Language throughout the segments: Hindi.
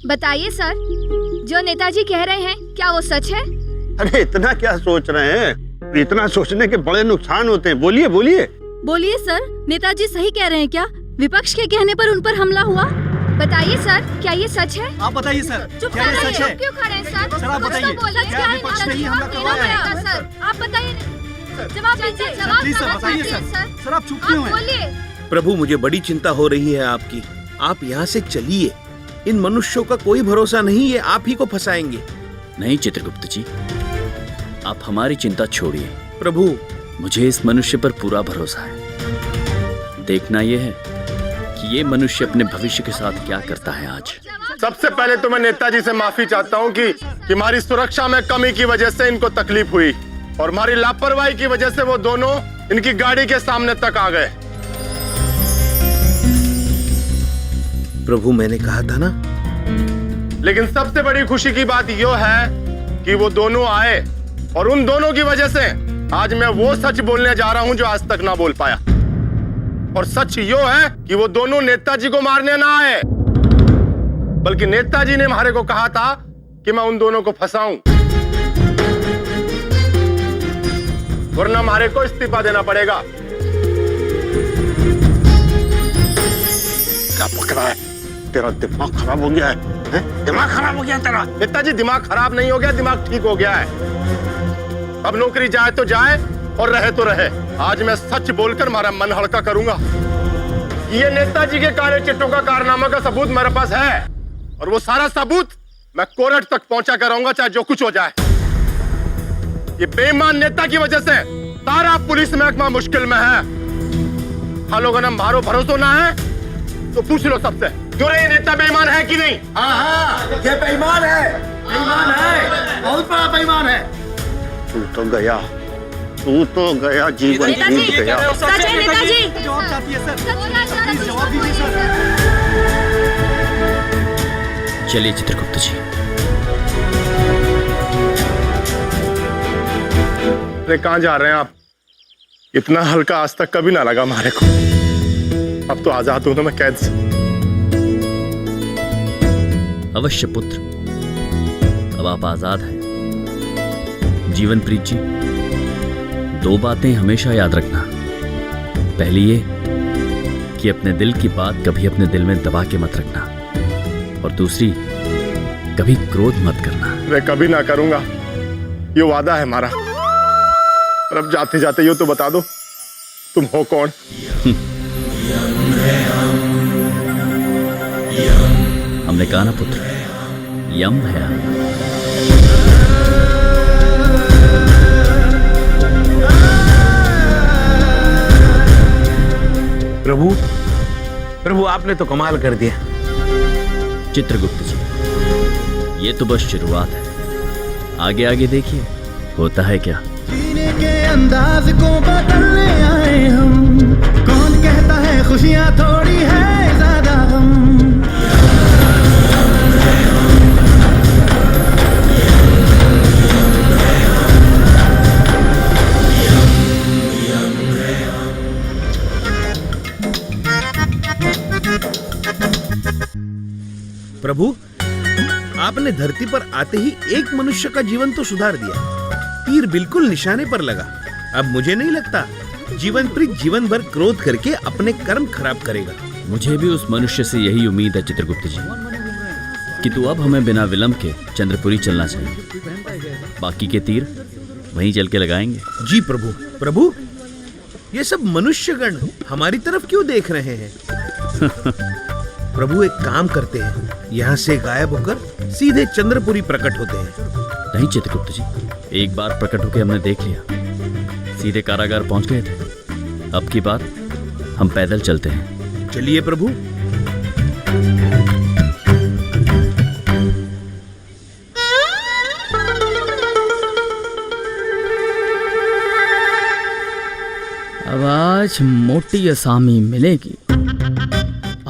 बताइए सर, जो नेताजी कह रहे हैं क्या वो सच है? अरे इतना क्या सोच रहे हैं? इतना सोचने के बड़े नुकसान होते हैं। बोलिए बोलिए। बोलिए सर, नेताजी सही कह रहे हैं क्या? विपक्ष के कहने पर उन पर हमला हुआ। बताइए सर, क्या ये सच है? आप बताइए सर, क्या ये सच है? क्यों खड़े हैं सर? सर आप बताइए, क्या विपक्ष ने ही हमला करवाया है? सर आप बताइए, जवाब दीजिए। प्लीज सर बताइए सर। सर आप चुप क्यों हैं? बोलिए। प्रभु, मुझे बड़ी चिंता हो रही है आपकी। आप यहाँ से चलिए। इन मनुष्यों का कोई भरोसा नहीं, ये आप ही को फंसाएंगे। नहीं चित्रगुप्त जी, आप हमारी चिंता छोड़िए। प्रभु, मुझे इस मनुष्य पर पूरा भरोसा है। देखना यह है कि ये मनुष्य अपने भविष्य के साथ क्या करता है आज। सबसे पहले तो मैं नेताजी से माफी चाहता हूँ कि हमारी सुरक्षा में कमी की वजह से इनको तकलीफ हुई और हमारी लापरवाही की वजह से वो दोनों इनकी गाड़ी के सामने तक आ गए। प्रभु मैंने कहा था ना। लेकिन सबसे बड़ी खुशी की बात यह है कि वो दोनों आए और उन दोनों की वजह से आज मैं वो सच बोलने जा रहा हूं जो आज तक ना बोल पाया। और सच यो है कि वो दोनों नेताजी को मारने ना आए, बल्कि नेताजी ने हमारे को कहा था कि मैं उन दोनों को फंसाऊं, वरना हमारे को इस्तीफा देना पड़ेगा। क्या पकड़ा है? तेरा दिमाग खराब हो गया है? दिमाग खराब हो गया तेरा? नेताजी दिमाग खराब नहीं हो गया, दिमाग ठीक हो गया है। अब नौकरी जाए तो जाए और रहे तो रहे। आज मैं सच बोलकर हमारा मन हल्का करूंगा। ये नेताजी के काले चिट्ठों का कारनामा का सबूत मेरे पास है और वो सारा सबूत मैं कोर्ट तक पहुंचा कर आऊंगा, चाहे जो कुछ हो जाए। ये बेईमान नेता की वजह से सारा पुलिस महकमा मुश्किल में है। हाँ लोगों ने मारो भरोसा ना है तो पूछ लो सबसे, क्यों ये नेता बेईमान है कि नहीं? हाँ, ये बेईमान है, बेईमान है, बहुत बड़ा बेईमान है। तू तो गया, जीवन टूट गया। नेताजी जवाब चाहती है सर, प्लीज जवाब दीजिए सर। चलिए चित्रगुप्त जी। अरे कहाँ जा रहे हैं आप? इतना हल्का आज तक कभी ना लगा हमारे को। अब तो आजाद हूं ना मैं कैद से। अवश्य पुत्र, अब आप आजाद हैं। जीवन प्रीत जी, दो बातें हमेशा याद रखना। पहली ये कि अपने दिल की बात कभी अपने दिल में दबा के मत रखना, और दूसरी, कभी क्रोध मत करना। मैं कभी ना करूंगा, ये वादा है हमारा। और अब जाते जाते यूं तो बता दो, तुम हो कौन? हमने कहा ना पुत्र, यम है हम। प्रभु, प्रभु आपने तो कमाल कर दिया। चित्रगुप्त जी, ये तो बस शुरुआत है। आगे आगे देखिए होता है क्या। जीने के अंदाज को बदलने आए हम। कौन कहता है खुशियां थोड़ी है ज्यादा हम। प्रभु, आपने धरती पर आते ही एक मनुष्य का जीवन तो सुधार दिया। तीर बिल्कुल निशाने पर लगा। अब मुझे नहीं लगता जीवन प्रीत जीवन भर क्रोध करके अपने कर्म खराब करेगा। मुझे भी उस मनुष्य से यही उम्मीद है चित्रगुप्त जी, कि तू अब हमें बिना विलंब के चंद्रपुरी चलना चाहिए। बाकी के तीर वहीं चल के लगाएंगे। जी प्रभु। प्रभु, ये सब मनुष्यगण हमारी तरफ क्यों देख रहे हैं? प्रभु एक काम करते हैं, यहाँ से गायब होकर सीधे चंद्रपुरी प्रकट होते हैं। नहीं चित्रगुप्त जी, एक बार प्रकट होकर हमने देख लिया, सीधे कारागार पहुंच गए थे। अब की बात हम पैदल चलते हैं। चलिए प्रभु। अब आज मोटी असामी मिलेगी।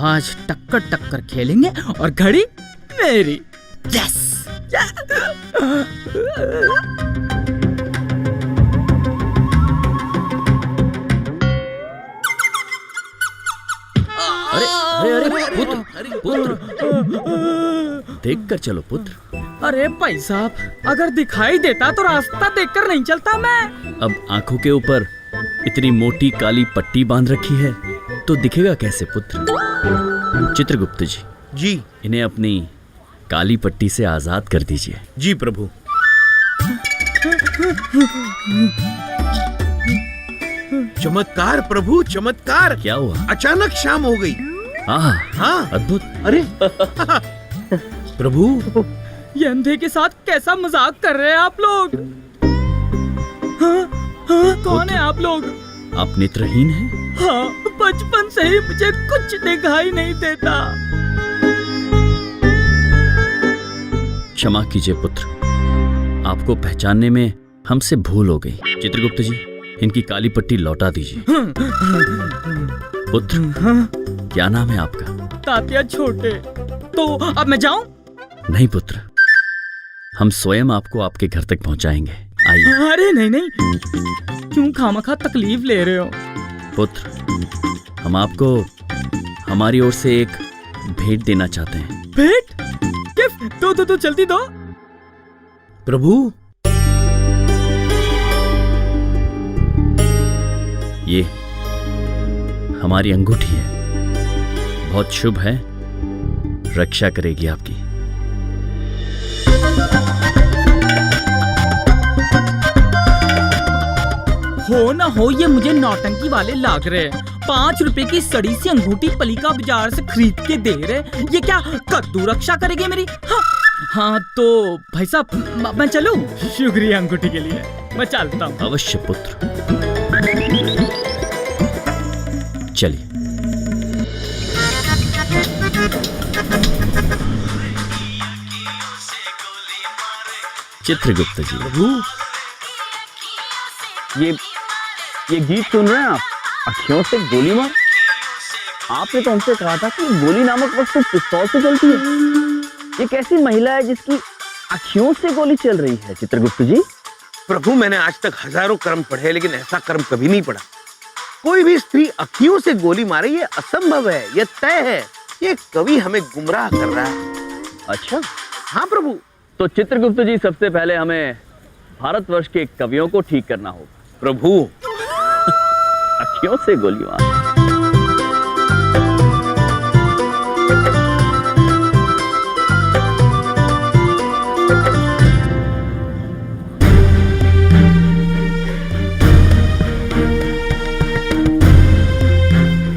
आज टक्कर टक्कर खेलेंगे और घड़ी मेरी। यस। अरे अरे अरे पुत्र पुत्र देख कर चलो पुत्र। अरे भाई साहब, अगर दिखाई देता तो रास्ता देखकर नहीं चलता मैं। अब आंखों के ऊपर इतनी मोटी काली पट्टी बांध रखी है तो दिखेगा कैसे पुत्र? चित्रगुप्त जी, जी इन्हें अपनी काली पट्टी से आजाद कर दीजिए। जी प्रभु। चमत्कार प्रभु, चमत्कार। क्या हुआ? अचानक शाम हो गई। हाँ अद्भुत। अरे प्रभु, ये अंधे के साथ कैसा मजाक कर रहे हैं आप लोग? हाँ, कौन है आप लोग? आप नेत्रहीन हैं? हाँ, बचपन से ही मुझे कुछ दिखाई नहीं देता। क्षमा कीजिए पुत्र, आपको पहचानने में हमसे भूल हो गई। चित्रगुप्त जी, इनकी काली पट्टी लौटा दीजिए। पुत्र, क्या नाम है आपका? तात्या छोटे। तो अब मैं जाऊं? नहीं पुत्र, हम स्वयं आपको आपके घर तक पहुंचाएंगे। आइए। अरे नहीं नहीं, क्यों खामखा तकलीफ ले रहे हो? पुत्र, हम आपको हमारी ओर से एक भेंट देना चाहते हैं। भेंट? गिफ्ट? दो जल्दी दो। प्रभु, ये हमारी अंगूठी है, बहुत शुभ है, रक्षा करेगी आपकी। हो ना हो, ये मुझे नौटंकी वाले लाग रहे हैं। 5 रुपए की सड़ी सी अंगूठी पलिका बाजार से खरीद के दे रहे। ये क्या कद्दू रक्षा करेगी मेरी? हाँ तो भाई साहब, मैं चलूं? शुक्रिया अंगूठी के लिए, मैं चलता हूँ। अवश्य पुत्र, चलिए। चित्रगुप्त जी, प्रभु, ये गीत सुन रहे हैं आप? अखियों से गोली मार। आपने तो हमसे कहा था कि गोली नामक वस्तु पिस्तौल से चलती है। ये कैसी महिला है जिसकी अखियों से गोली चल रही है चित्रगुप्त जी? प्रभु, मैंने आज तक हजारों कर्म पढ़े लेकिन ऐसा कर्म कभी नहीं पढ़ा। कोई भी स्त्री अखियों से गोली मारे, ये असंभव है, ये तय है। ये कवि हमें गुमराह कर रहा है। अच्छा, हाँ प्रभु। तो चित्रगुप्त जी, सबसे पहले हमें भारतवर्ष के कवियों को ठीक करना होगा। प्रभु, अखियों से गोली मार।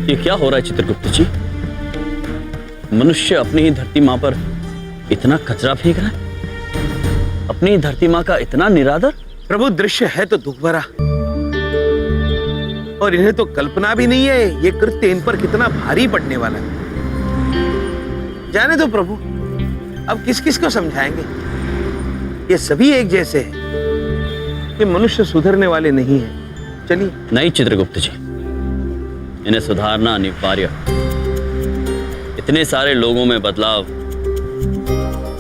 ये क्या हो रहा है चित्रगुप्त जी? मनुष्य अपनी ही धरती माँ पर इतना कचरा फेंक रहा है, अपनी धरती माँ का इतना निरादर। प्रभु, दृश्य है तो दुख भरा, और इन्हें तो कल्पना भी नहीं है ये कृत्य इन पर कितना भारी पड़ने वाला है। जाने दो प्रभु, अब किस किस को समझाएंगे? ये सभी एक जैसे हैं। ये मनुष्य सुधरने वाले नहीं हैं। चलिए। नहीं चित्रगुप्त जी, इन्हें सुधारना अनिवार्य। इतने सारे लोगों में बदलाव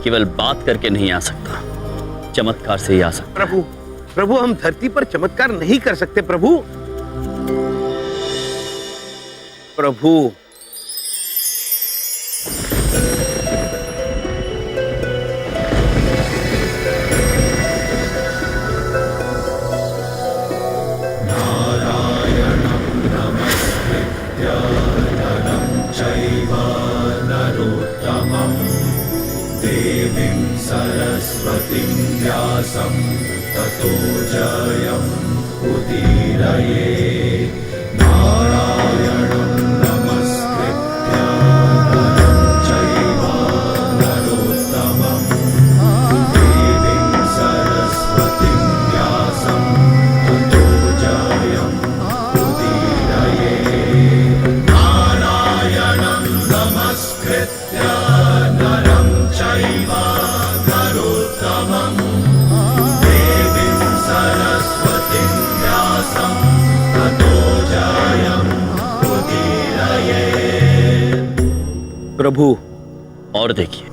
केवल बात करके नहीं आ सकता, चमत्कार से ही आ सकता। प्रभु, हम धरती पर चमत्कार नहीं कर सकते प्रभु। प्रभु, प्रभु, और देखिए,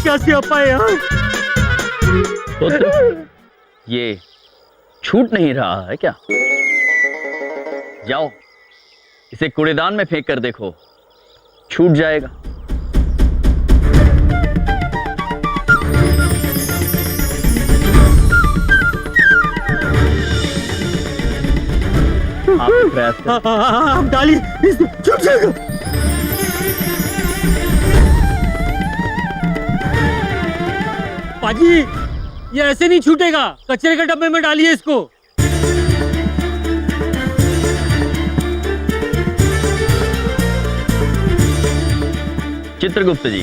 कैसे आ पाए यार? पुत्र, ये छूट नहीं रहा है क्या? जाओ, इसे कूड़ेदान में फेंक कर देखो, छूट जाएगा। आप प्रयास करें। आप डालिए, छूट जाएगा। पाजी, ये ऐसे नहीं छूटेगा, कचरे के डब्बे में डालिए इसको। चित्रगुप्त जी,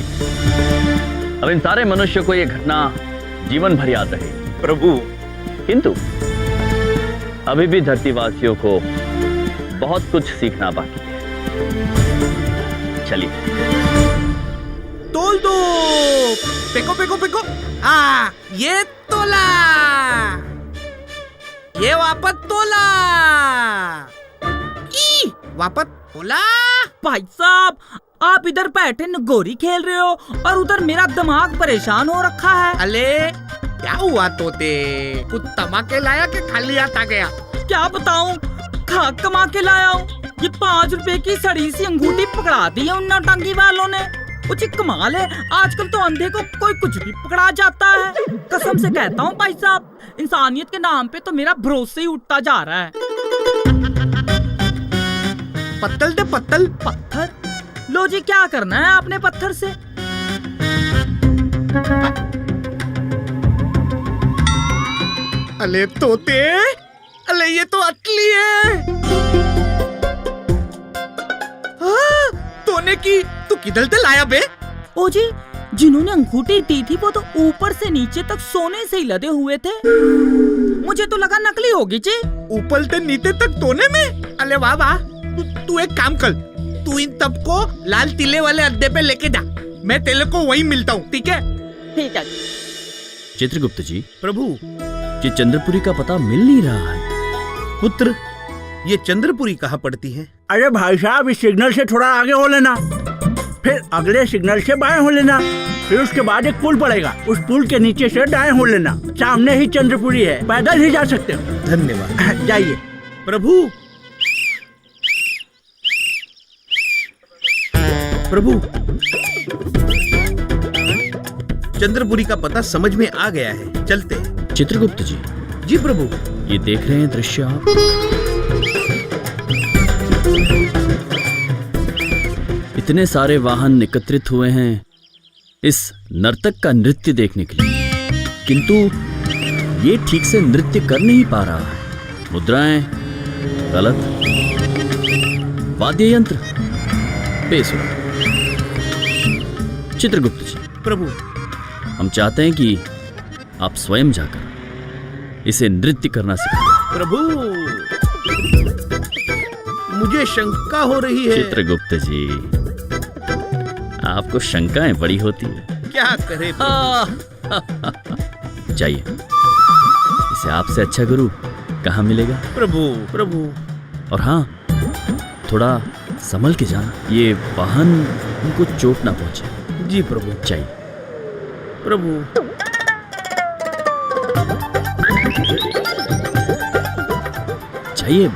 अब इन सारे मनुष्यों को ये घटना जीवन भर याद रहे। प्रभु, किंतु अभी भी धरतीवासियों को बहुत कुछ सीखना बाकी है। चलिए। तोल दो। Phaco phaco phaco. ये तोला, ये वापस तोला, वापस तोला। भाई साहब, आप इधर बैठे नगोरी खेल रहे हो और उधर मेरा दिमाग परेशान हो रखा है। अले क्या हुआ तोते? कुछ तमाके लाया कि खाली हाथ आ गया? क्या बताऊं, खा कमा के लाया हूँ। ये 5 रुपए की सड़ी सी अंगूठी पकड़ा दी है उन नौटंकी वालों ने। कुछ कमाल है, आजकल तो अंधे को कोई कुछ भी पकड़ा जाता है। कसम से कहता हूँ भाई साहब, इंसानियत के नाम पे तो मेरा भरोसा ही उठता जा रहा है। पत्तल दे पत्तल। पत्थर? लो जी, क्या करना है आपने पत्थर से? अले तोते, अले ये तो असली है। तोने की तू किधर से लाया बे? ओ जी, जिन्होंने अंगूठी दी थी वो तो ऊपर से नीचे तक सोने से ही लदे हुए थे। मुझे तो लगा नकली होगी जी। ऊपर से नीचे तक तोने में? अले वाह वाह। तू एक काम कर, तू इन सबको लाल टीले वाले अड्डे पे लेके जा, मैं तेरे को वहीं मिलता हूँ, ठीक है? ठीक है। चित्रगुप्त जी, प्रभु, ये चंद्रपुरी का पता मिल नहीं रहा है। पुत्र, ये चंद्रपुरी कहाँ पड़ती है? अरे भाई साहब, इस सिग्नल से थोड़ा आगे हो लेना, फिर अगले सिग्नल से बाएं हो लेना, फिर उसके बाद एक पुल पड़ेगा, उस पुल के नीचे से दाएं हो लेना। सामने ही चंद्रपुरी है, पैदल ही जा सकते हो। धन्यवाद। जाइए। प्रभु, प्रभु, चंद्रपुरी का पता समझ में आ गया है, चलते हैं। चित्रगुप्त जी। जी प्रभु। ये देख रहे हैं दृश्य आप? इतने सारे वाहन एकत्रित हुए हैं इस नर्तक का नृत्य देखने के लिए, किंतु ये ठीक से नृत्य कर नहीं पा रहा है। मुद्राएं गलत, वाद्य यंत्र बेसुरा। चित्रगुप्त जी, प्रभु, हम चाहते हैं कि आप स्वयं जाकर इसे नृत्य करना सिखाएं। प्रभु, मुझे शंका हो रही है। चित्रगुप्त जी, आपको शंकाएं बड़ी होती है। क्या करे? जाइए, इसे आपसे अच्छा गुरु कहाँ मिलेगा? प्रभु, प्रभु। और हाँ, थोड़ा संभल के जाना, ये वाहन उनको चोट ना पहुंचे। जी प्रभु। चाहिए। प्रभु, चाहिए।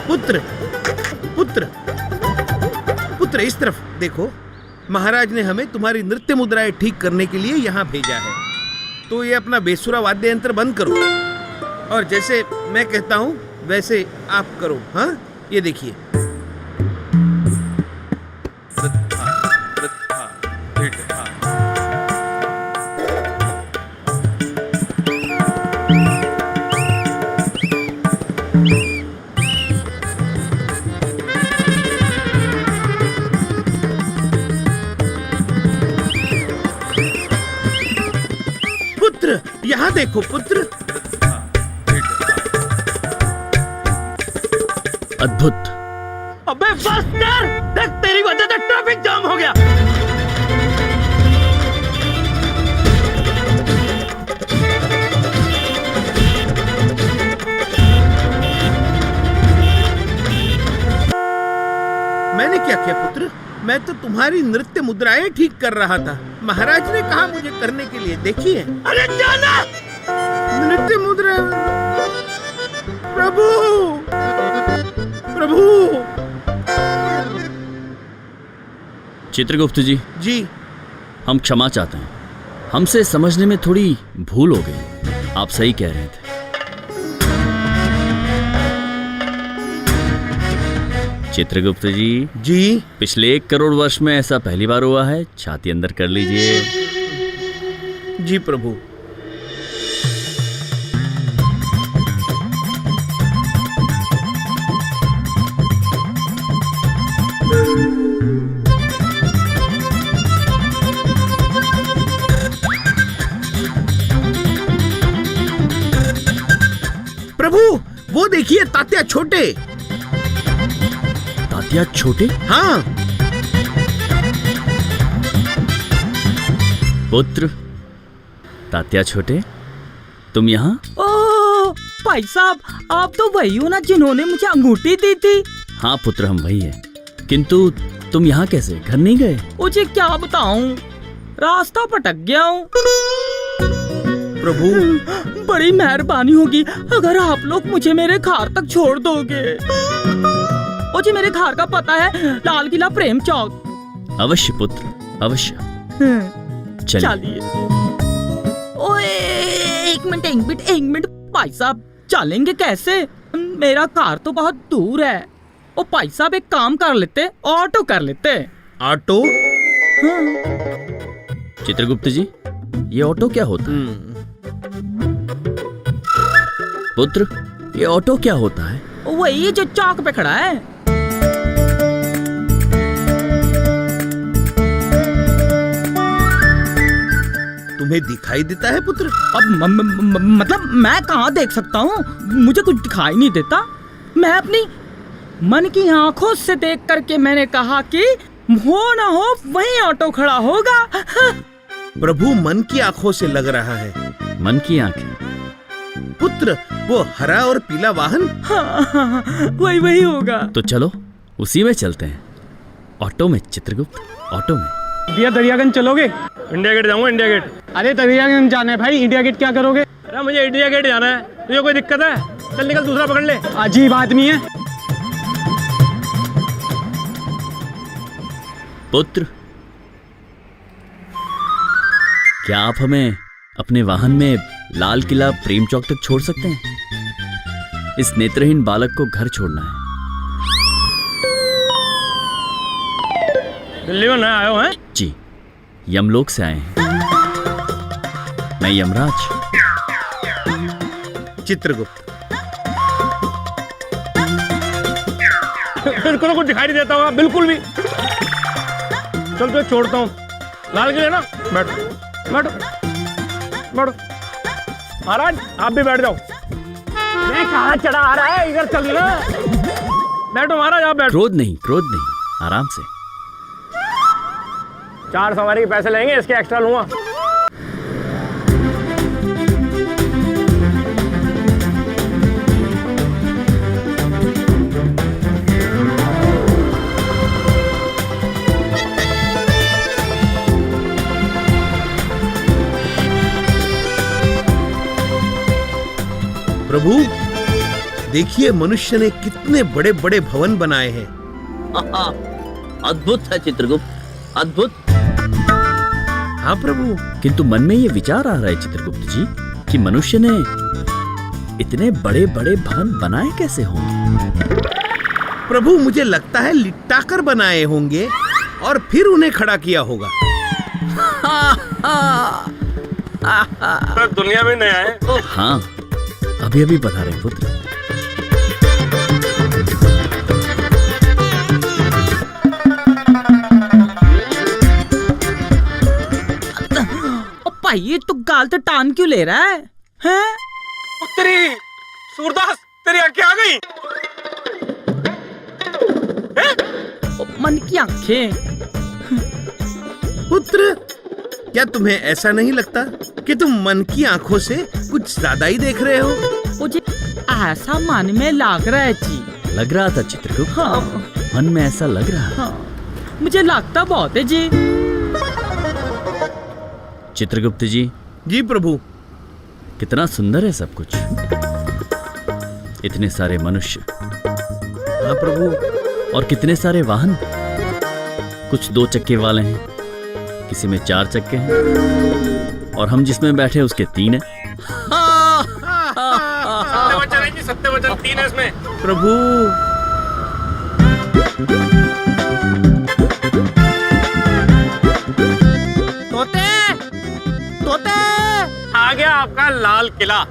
पुत्र, पुत्र, पुत्र, इस तरफ देखो। महाराज ने हमें तुम्हारी नृत्य मुद्राएं ठीक करने के लिए यहाँ भेजा है, तो ये अपना बेसुरा वाद्य यंत्र बंद करो और जैसे मैं कहता हूँ वैसे आप करो। हाँ, ये देखिए। पुत्र, यहाँ देखो पुत्र। अद्भुत। अबे बस यार, देख तेरी वजह से ट्रैफिक जाम हो गया। मैं तो तुम्हारी नृत्य मुद्राएं ठीक कर रहा था। महाराज ने कहा मुझे करने के लिए। देखिए। अरे जाना। नृत्य मुद्रा। प्रभु, प्रभु। चित्रगुप्त जी, जी। हम क्षमा चाहते हैं, हमसे समझने में थोड़ी भूल हो गई। आप सही कह रहे थे। चित्रगुप्त जी। जी। पिछले 1 करोड़ वर्ष में ऐसा पहली बार हुआ है। छाती अंदर कर लीजिए। जी प्रभु। प्रभु, वो देखिए तात्या छोटे। तात्या छोटे? हाँ। पुत्र, तात्या छोटे, तुम यहाँ? ओ भाई साहब, आप तो वही हो ना जिन्होंने मुझे अंगूठी दी थी? हाँ पुत्र, हम वही है। किंतु तुम यहाँ कैसे? घर नहीं गए? मुझे क्या बताऊं, रास्ता भटक गया हूँ। प्रभु, बड़ी मेहरबानी होगी अगर आप लोग मुझे मेरे घर तक छोड़ दोगे। मुझे मेरे घर का पता है, लाल किला प्रेम चौक। अवश्य पुत्र, अवश्य। चलिए। ओए, एक मिनट भाई साहब, चलेंगे कैसे? मेरा घर तो बहुत दूर है। ओ भाई साहब, एक काम कर लेते, ऑटो कर लेते। ऑटो? चित्रगुप्त जी, ये ऑटो क्या होता है? पुत्र, ये ऑटो क्या होता है? वही जो चौक पे खड़ा है। तुम्हें दिखाई देता है पुत्र? अब मतलब मैं कहाँ देख सकता हूँ? मुझे कुछ दिखाई नहीं देता। मैं अपनी मन की आंखों से देख करके मैंने कहा कि हो ना हो वहीं ऑटो खड़ा होगा। प्रभु, मन की आंखों से लग रहा है। मन की आंखें? पुत्र, वो हरा और पीला वाहन? हाँ, वही होगा। तो चलो उसी में चलते हैं। ऑटो में चित्रगुप्त, ऑटो में। भैया दरियागंज चलोगे? इंडिया गेट जाऊंगा, इंडिया गेट। अरे दरियागंज जाना है भाई, इंडिया गेट क्या करोगे? अरे मुझे इंडिया गेट जाना है। तुझे कोई दिक्कत है? चल निकल, दूसरा पकड़ ले। अजीब आदमी है। पुत्र, क्या आप हमें अपने वाहन में लाल किला प्रेम चौक तक छोड़ सकते हैं? इस नेत्रहीन बालक को घर छोड़ना है। दिल्ली में नया आए हो हैं? जी, यमलोक से आए हैं। मैं यमराज। चित्रगुप्त। बिल्कुल कुछ दिखाई नहीं देता होगा, बिल्कुल भी। चल तो छोड़ता हूँ। लाल किले ना, बैठो बैठो बैठो। महाराज आप भी बैठ जाओ। मैं कहाँ चढ़ा आ रहा है, इधर चल ना। बैठो महाराज, आप बैठो। क्रोध नहीं, क्रोध नहीं, आराम से। 4 सवारी के पैसे लेंगे, इसके एक्स्ट्रा लूंगा। प्रभु, देखिए मनुष्य ने कितने बड़े बड़े भवन बनाए हैं। अद्भुत है चित्रगुप्त, अद्भुत। हाँ प्रभु। किंतु मन में ये विचार आ रहा है चित्रगुप्त जी कि मनुष्य ने इतने बड़े बड़े भवन बनाए कैसे होंगे? प्रभु, मुझे लगता है लिट्टाकर बनाए होंगे और फिर उन्हें खड़ा किया होगा। तो दुनिया में नया है। हाँ, अभी अभी बता रहे पुत्र। भाई ये तो गाल तो टान क्यों ले रहा है? हैं? उत्तरी सूरदास, तेरी आंखें आ गई। मन की आंखें। पुत्र, क्या तुम्हें ऐसा नहीं लगता कि तुम मन की आंखों से कुछ ज्यादा ही देख रहे हो? मुझे ऐसा मन में लग रहा है जी। लग रहा था चित्रगुप्त? हाँ। मन में ऐसा लग रहा। हाँ। मुझे लगता बहुत है जी। चित्रगुप्त जी, जी प्रभु। कितना सुंदर है सब कुछ। इतने सारे मनुष्य। हाँ प्रभु। और कितने सारे वाहन। कुछ 2 चक्के वाले हैं, किसी में 4 चक्के हैं, और हम जिसमें बैठे उसके 3 हैं। सत्यवचन है जी, सत्यवचन 3 है इसमें। प्रभु तोते, तोते, आ गया आपका लाल किला।